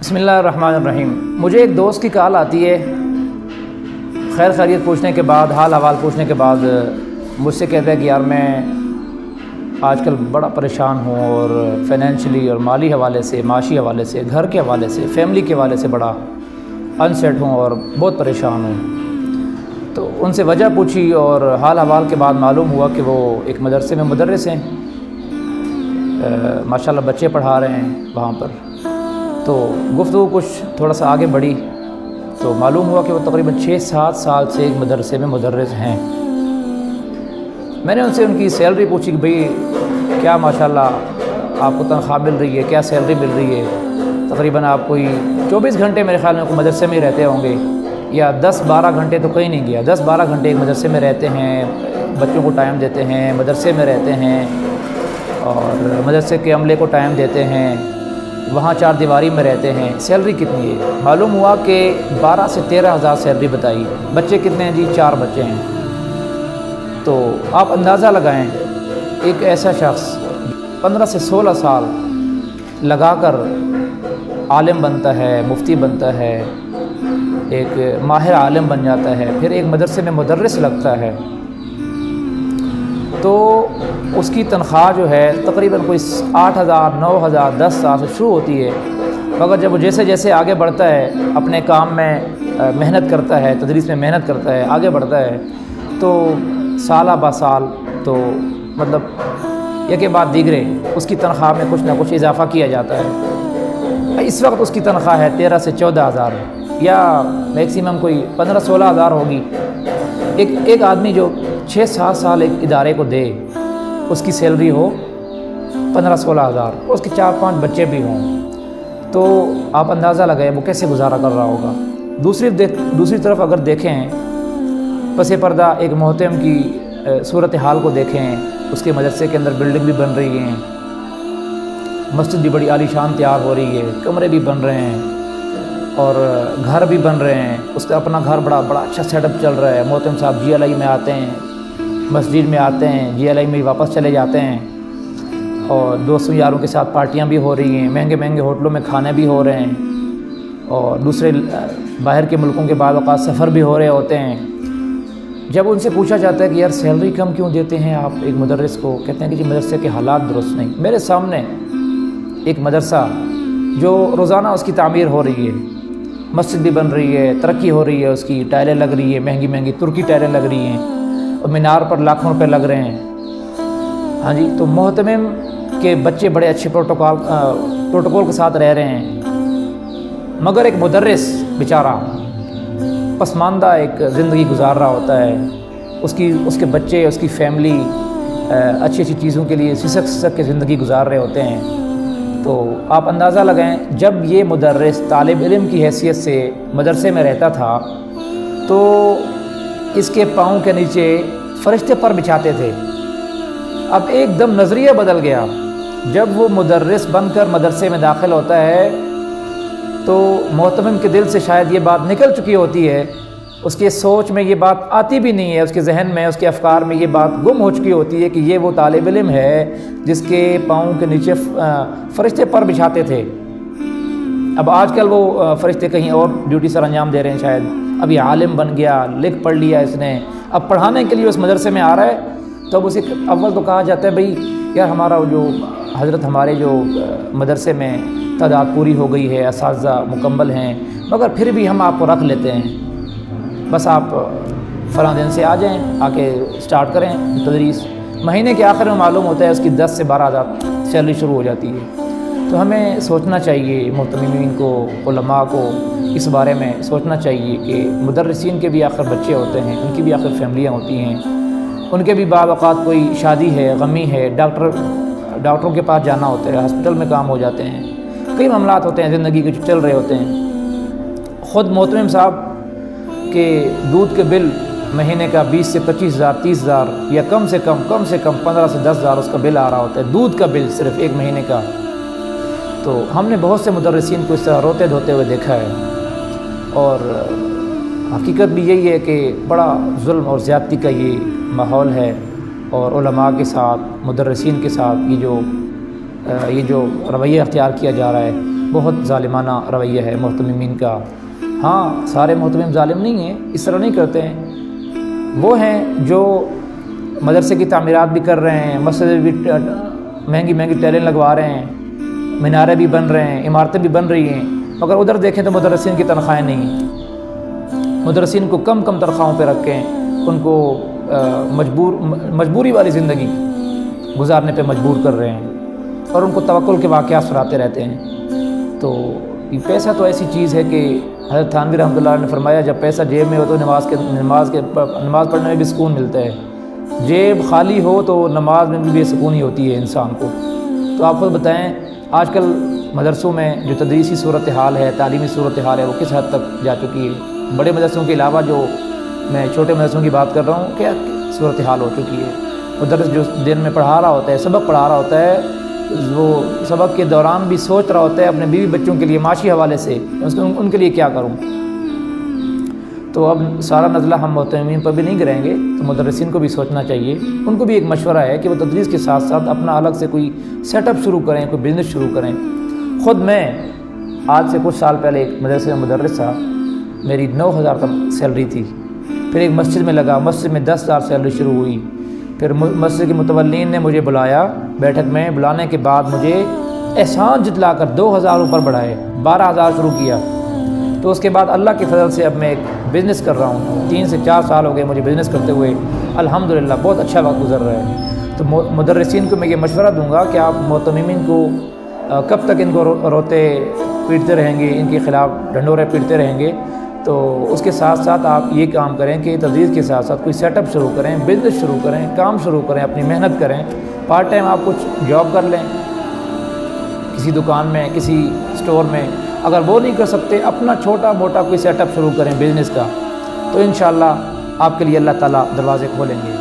بسم اللہ الرحمن الرحیم۔ مجھے ایک دوست کی کال آتی ہے، خیر خیریت پوچھنے کے بعد، حال احوال پوچھنے کے بعد مجھ سے کہتا ہے کہ یار میں آج کل بڑا پریشان ہوں، اور فائنینشلی اور مالی حوالے سے، معاشی حوالے سے، گھر کے حوالے سے، فیملی کے حوالے سے بڑا انسیٹ ہوں اور بہت پریشان ہوں۔ تو ان سے وجہ پوچھی اور حال احوال کے بعد معلوم ہوا کہ وہ ایک مدرسے میں مدرس ہیں، ماشاءاللہ بچے پڑھا رہے ہیں وہاں پر۔ تو گفتگو کچھ تھوڑا سا آگے بڑھی تو معلوم ہوا کہ وہ تقریباً 6-7 سال سے ایک مدرسے میں مدرس ہیں۔ میں نے ان سے ان کی سیلری پوچھی کہ بھئی کیا ماشاءاللہ آپ کو تنخواہ مل رہی ہے، کیا سیلری مل رہی ہے؟ تقریباً آپ کوئی 24 گھنٹے میرے خیال میں مدرسے میں ہی رہتے ہوں گے، یا 10-12 گھنٹے تو کہیں نہیں گیا، 10-12 گھنٹے ایک مدرسے میں رہتے ہیں، بچوں کو ٹائم دیتے ہیں، مدرسے میں رہتے ہیں اور مدرسے کے عملے کو ٹائم دیتے ہیں، وہاں 4 دیواری میں رہتے ہیں۔ سیلری کتنی ہے؟ معلوم ہوا کہ 12 سے 13 ہزار سیلری بتائی۔ بچے کتنے ہیں جی؟ 4 بچے ہیں۔ تو آپ اندازہ لگائیں، ایک ایسا شخص 15 سے 16 سال لگا کر عالم بنتا ہے، مفتی بنتا ہے، ایک ماہر عالم بن جاتا ہے، پھر ایک مدرسے میں مدرس لگتا ہے، تو اس کی تنخواہ جو ہے تقریباً کوئی 8,000 9,000 10,000 سے شروع ہوتی ہے، مگر جب وہ جیسے جیسے آگے بڑھتا ہے، اپنے کام میں محنت کرتا ہے، تدریس میں محنت کرتا ہے، آگے بڑھتا ہے، تو سالہ با سال تو مطلب یہ کے بعد دیگرے اس کی تنخواہ میں کچھ نہ کچھ اضافہ کیا جاتا ہے۔ اس وقت اس کی تنخواہ ہے 13 سے 14 ہزار، یا میکسیمم کوئی 15-16 ہزار ہوگی۔ ایک آدمی جو 6-7 سال ایک ادارے کو دے، اس کی سیلری ہو 15-16 ہزار، اس کے 4-5 بچے بھی ہوں، تو آپ اندازہ لگائیں وہ کیسے گزارا کر رہا ہوگا۔ دوسری طرف اگر دیکھیں، پس پردہ ایک محترم کی صورتحال کو دیکھیں، اس کے مدرسے کے اندر بلڈنگ بھی بن رہی ہیں، مسجد بھی بڑی عالی شان تیار ہو رہی ہے، کمرے بھی بن رہے ہیں اور گھر بھی بن رہے ہیں، اس کا اپنا گھر بڑا اچھا سیٹ اپ چل رہا ہے۔ محترم صاحب GLI میں آتے ہیں، مسجد میں آتے ہیں، GLI میں واپس چلے جاتے ہیں، اور دوستوں یاروں کے ساتھ پارٹیاں بھی ہو رہی ہیں، مہنگے مہنگے ہوٹلوں میں کھانے بھی ہو رہے ہیں، اور دوسرے باہر کے ملکوں کے بعض اوقات سفر بھی ہو رہے ہوتے ہیں۔ جب ان سے پوچھا جاتا ہے کہ یار سیلری کم کیوں دیتے ہیں آپ ایک مدرس کو، کہتے ہیں کہ جی مدرسے کے حالات درست نہیں۔ میرے سامنے ایک مدرسہ جو روزانہ اس کی تعمیر ہو رہی ہے، مسجد بھی بن رہی ہے، ترقی ہو رہی ہے، اس کی ٹائلیں لگ رہی ہے، مہنگی مہنگی ترکی ٹائلیں لگ رہی ہیں، اور مینار پر لاکھوں روپے لگ رہے ہیں۔ ہاں جی، تو محتمم کے بچے بڑے اچھے پروٹوکول کے ساتھ رہ رہے ہیں، مگر ایک مدرس بیچارہ پسماندہ ایک زندگی گزار رہا ہوتا ہے، اس کے بچے، اس کی فیملی اچھی اچھی چیزوں کے لیے سسک کے زندگی گزار رہے ہوتے ہیں۔ تو آپ اندازہ لگائیں، جب یہ مدرس طالب علم کی حیثیت سے مدرسے میں رہتا تھا تو اس کے پاؤں کے نیچے فرشتے پر بچھاتے تھے۔ اب ایک دم نظریہ بدل گیا، جب وہ مدرس بن کر مدرسے میں داخل ہوتا ہے تو محتمم کے دل سے شاید یہ بات نکل چکی ہوتی ہے، اس کے سوچ میں یہ بات آتی بھی نہیں ہے، اس کے ذہن میں، اس کے افکار میں یہ بات گم ہو چکی ہوتی ہے کہ یہ وہ طالب علم ہے جس کے پاؤں کے نیچے فرشتے پر بچھاتے تھے۔ اب آج کل وہ فرشتے کہیں اور ڈیوٹی سر انجام دے رہے ہیں شاید، اب یہ عالم بن گیا، لکھ پڑھ لیا اس نے، اب پڑھانے کے لیے اس مدرسے میں آ رہا ہے، تو اب اسے اول تو کہا جاتا ہے بھئی یار ہمارا جو حضرت ہمارے جو مدرسے میں تعداد پوری ہو گئی ہے، اساتذہ مکمل ہیں، مگر پھر بھی ہم آپ کو رکھ لیتے ہیں، بس آپ فلاں دن سے آ جائیں، آ کے سٹارٹ کریں تدریس۔ مہینے کے آخر میں معلوم ہوتا ہے اس کی 10 سے 12 ہزار سیلری شروع ہو جاتی ہے۔ تو ہمیں سوچنا چاہیے، محتممین کو، علماء کو اس بارے میں سوچنا چاہیے کہ مدرسین کے بھی آخر بچے ہوتے ہیں، ان کی بھی آخر فیملیاں ہوتی ہیں، ان کے بھی بعض اوقات کوئی شادی ہے، غمی ہے، ڈاکٹروں کے پاس جانا ہوتا ہے، ہاسپٹل میں کام ہو جاتے ہیں، کئی معاملات ہوتے ہیں زندگی کے جو چل رہے ہوتے ہیں۔ خود محتمم صاحب کہ دودھ کے بل مہینے کا 20 سے 25 ہزار 30 ہزار، یا کم سے کم 15 سے 10 ہزار اس کا بل آ رہا ہوتا ہے، دودھ کا بل صرف ایک مہینے کا۔ تو ہم نے بہت سے مدرسین کو اس طرح روتے دھوتے ہوئے دیکھا ہے، اور حقیقت بھی یہی ہے کہ بڑا ظلم اور زیادتی کا یہ ماحول ہے، اور علماء کے ساتھ، مدرسین کے ساتھ یہ جو رویہ اختیار کیا جا رہا ہے، بہت ظالمانہ رویہ ہے محتممین کا۔ ہاں سارے محتمم ظالم نہیں ہیں، اس طرح نہیں کرتے ہیں۔ وہ ہیں جو مدرسے کی تعمیرات بھی کر رہے ہیں، مسجد بھی مہنگی مہنگی ٹیلیں لگوا رہے ہیں، میناریں بھی بن رہے ہیں، عمارتیں بھی بن رہی ہیں، مگر ادھر دیکھیں تو مدرسین کی تنخواہیں نہیں ہیں۔ مدرسین کو کم کم تنخواہوں پہ رکھیں، ان کو مجبوری والی زندگی گزارنے پہ مجبور کر رہے ہیں، اور ان کو توکل کے واقعات سناتے رہتے ہیں۔ تو یہ پیسہ تو ایسی چیز ہے کہ حضرت تھانوی رحمۃ اللہ علیہ نے فرمایا جب پیسہ جیب میں ہو تو نماز پڑھنے میں بھی سکون ملتا ہے، جیب خالی ہو تو نماز میں بھی بے سکونی ہوتی ہے انسان کو۔ تو آپ خود بتائیں آج کل مدرسوں میں جو تدریسی صورتحال ہے، تعلیمی صورتحال ہے، وہ کس حد تک جا چکی ہے؟ بڑے مدرسوں کے علاوہ جو میں چھوٹے مدرسوں کی بات کر رہا ہوں، کیا صورتحال ہو چکی ہے؟ مدرس جو دن میں پڑھا رہا ہوتا ہے، سبق پڑھا رہا ہوتا ہے، وہ سبق کے دوران بھی سوچ رہا ہوتا ہے اپنے بیوی بچوں کے لیے معاشی حوالے سے ان کے لیے کیا کروں۔ تو اب سارا نزلہ ہم محتممین پر بھی نہیں کریں گے، تو مدرسین کو بھی سوچنا چاہیے، ان کو بھی ایک مشورہ ہے کہ وہ تدریس کے ساتھ ساتھ اپنا الگ سے کوئی سیٹ اپ شروع کریں، کوئی بزنس شروع کریں۔ خود میں آج سے کچھ سال پہلے ایک مدرسے میں مدرس تھا، میری 9,000 تک سیلری تھی، پھر ایک مسجد میں لگا، مسجد میں 10,000 سیلری شروع ہوئی، پھر مسجد کے متولین نے مجھے بلایا بیٹھک میں، بلانے کے بعد مجھے احسان جتلا کر 2,000 اوپر بڑھائے، 12,000 شروع کیا۔ تو اس کے بعد اللہ کے فضل سے اب میں ایک بزنس کر رہا ہوں، 3 سے 4 سال ہو گئے مجھے بزنس کرتے ہوئے، الحمدللہ بہت اچھا وقت گزر رہا ہے۔ تو مدرسین کو میں یہ مشورہ دوں گا کہ آپ محتممین کو کب تک ان کو روتے پیٹتے رہیں گے، ان کے خلاف ڈھنڈورے پیٹتے رہیں گے؟ تو اس کے ساتھ ساتھ آپ یہ کام کریں کہ تدریس کے ساتھ ساتھ کوئی سیٹ اپ شروع کریں، بزنس شروع کریں، کام شروع کریں، اپنی محنت کریں، پارٹ ٹائم آپ کچھ جاب کر لیں کسی دکان میں، کسی اسٹور میں۔ اگر وہ نہیں کر سکتے، اپنا چھوٹا موٹا کوئی سیٹ اپ شروع کریں بزنس کا، تو انشاءاللہ آپ کے لیے اللہ تعالیٰ دروازے کھولیں گے۔